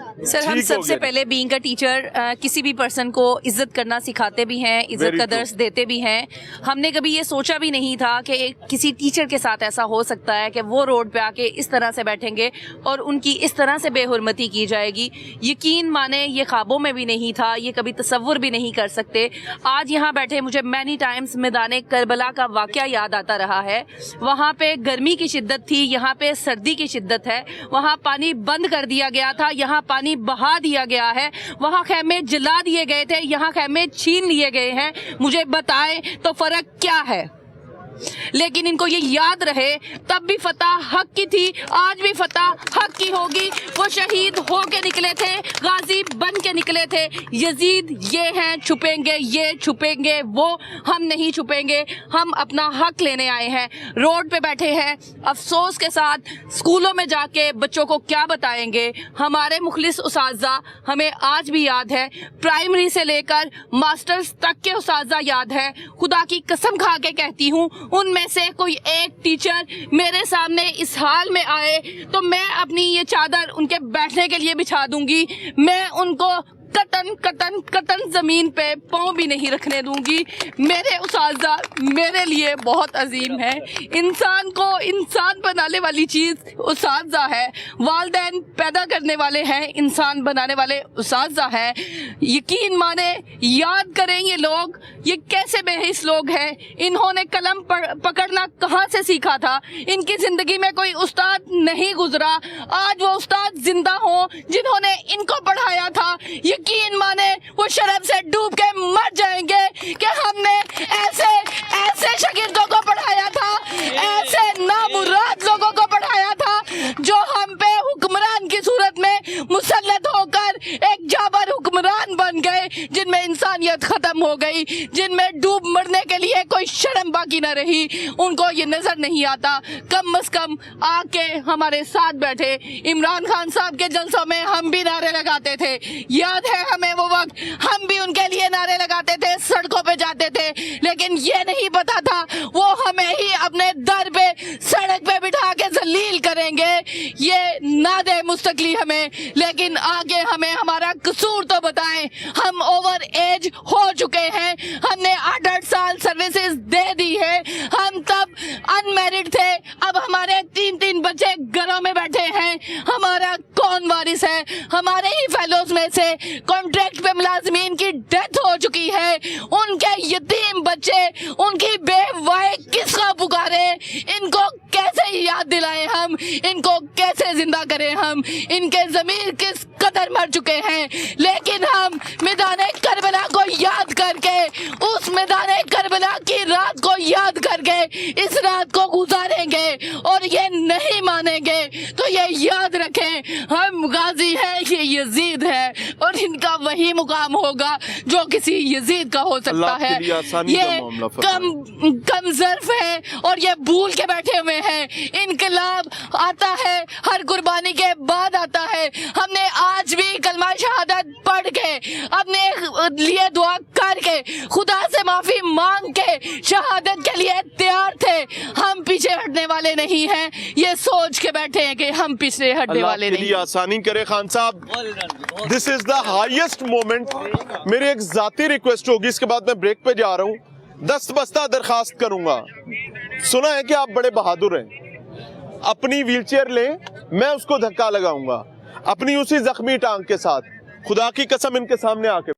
Sir, हम सबसे पहले बीइंग अ टीचर किसी भी पर्सन को इज्जत करना सिखाते भी हैं, इज्जत का दर्स देते भी हैं। हमने कभी ये सोचा भी नहीं था कि किसी टीचर के साथ ऐसा हो सकता है कि वो रोड पे आके इस तरह से बैठेंगे और उनकी इस तरह से बेहुरमती की जाएगी। यकीन माने ये ख्वाबों में भी नहीं था, ये कभी तसव्वुर भी नहीं कर सकते। आज यहाँ बैठे मुझे मैनी टाइम्स मैदान करबला का वाक़या याद आता रहा है। वहाँ पे गर्मी की शिद्दत थी, यहाँ पे सर्दी की शिद्दत है। वहाँ पानी बंद कर दिया गया था, यहाँ पानी बहा दिया गया है। वहाँ खेमे जला दिए गए थे, यहाँ खेमे छीन लिए गए हैं। मुझे बताएं तो फर्क क्या है? लेकिन इनको ये याद रहे, तब भी फतह हक की थी, आज भी फतह हक की होगी। वो शहीद हो के निकले थे, गाजी बन के निकले थे। यजीद ये हैं, छुपेंगे ये, छुपेंगे वो, हम नहीं छुपेंगे। हम अपना हक लेने आए हैं, रोड पे बैठे हैं। अफसोस के साथ स्कूलों में जाके बच्चों को क्या बताएंगे? हमारे मुखलिस उस्ताज़ा हमें आज भी याद है, प्राइमरी से लेकर मास्टर्स तक के उस्ताज़ा याद है। खुदा की कसम खा के कहती हूँ, उनमें से कोई एक टीचर मेरे सामने इस हाल में आए तो मैं अपनी ये चादर उनके बैठने के लिए बिछा दूंगी। मैं उनको कतन कतन कतन जमीन पे पाँव भी नहीं रखने दूंगी। मेरे उस्ताज़ा मेरे लिए बहुत अजीम है। इंसान को इंसान बनाने वाली चीज़ उस्ताज़ा है। वालिदैन पैदा करने वाले हैं, इंसान बनाने वाले उस्ताज़ा हैं। यकीन माने, याद करें ये लोग, ये कैसे बेहिस लोग हैं। इन्होंने कलम पकड़ना कहाँ से सीखा था? इनकी ज़िंदगी में कोई उस्ताद नहीं गुजरा। आज वो उस्ताद जिंदा हो जिन्होंने इनको पढ़ाया था। यकीन माने वो शर्म से डूब के मर जाएंगे कि हमने ऐसे ऐसे शागिर्दों को पढ़ाया था, ऐसे नामुराद लोगों को पढ़ाया था जो हम पे हुक्मरान की सूरत में मुसल्लत होकर एक जाबर हुक्मरान बन गए, जिनमें इंसानियत खत्म हो गई, जिनमें डूब मरने के लिए कोई शर्म बाकी न रही। उनको ये नजर नहीं आता। कम से कम आके हमारे साथ बैठे। इमरान खान साहब के जलसों में हम भी नारे लगाते थे, याद है हमें वो वक्त, हम भी उनके लिए नारे लगाते थे, सड़कों पे जाते थे। लेकिन ये नहीं पता था वो हमें ही अपने दर पे सड़क पे बिठा के जलील करेंगे। ये ना दे मुस्तकली हमें, लेकिन आगे हमें हमारा कसूर तो बताएं। हम ओवर एज हो चुके हैं, हमने 8-8 साल सर्विसेज दे दी है। हम तब अनमैरिड थे, अब हमारे 3-3 बच्चे घरों में बैठे हैं। हमारा कौन वारिस है? हमारे ही फेलोज में से कॉन्ट्रैक्ट पे मुलाजमीन की डेथ हो चुकी है। उनके यतीम बच्चे, उनकी बेवाए किसका पुकारे? इनको कैसे याद दिलाएं हम? इनको कैसे जिंदा करें हम? इनके ज़मीर किस कदर मर चुके हैं। लेकिन हम मैदान करबला को याद करके, उस मैदान करबला की रात को याद करके इस रात को गुजारेंगे और ये नहीं मानेंगे तो ये याद रखें, हम गाजी हैं, ये यजीद है और इनका वही मुकाम होगा जो किसी यजीद का हो सकता है। ये कम ज़र्फ है और ये भूल के बैठे हुए हैं। इनकलाब आता है, हर कुर्बानी के बाद आता है। हमने आज भी कलमा शहादत पढ़ के, अपने लिए दुआ करके, खुदा से माफी मांग के शहादत के लिए तैयार थे। हम पीछे हटने वाले नहीं हैं। ये सोच के बैठे हैं कि हम पीछे हटने वाले नहीं। आसानी करे खान साहब, this is the highest moment. मेरी एक जाती रिक्वेस्ट होगी, इसके बाद मैं ब्रेक पे जा रहा हूँ। दस्तबस्ता दरखास्त करूंगा। सुना है कि आप बड़े बहादुर हैं, अपनी व्हीलचेयर लें, मैं उसको धक्का लगाऊंगा अपनी उसी जख्मी टांग के साथ। खुदा की कसम इनके सामने आके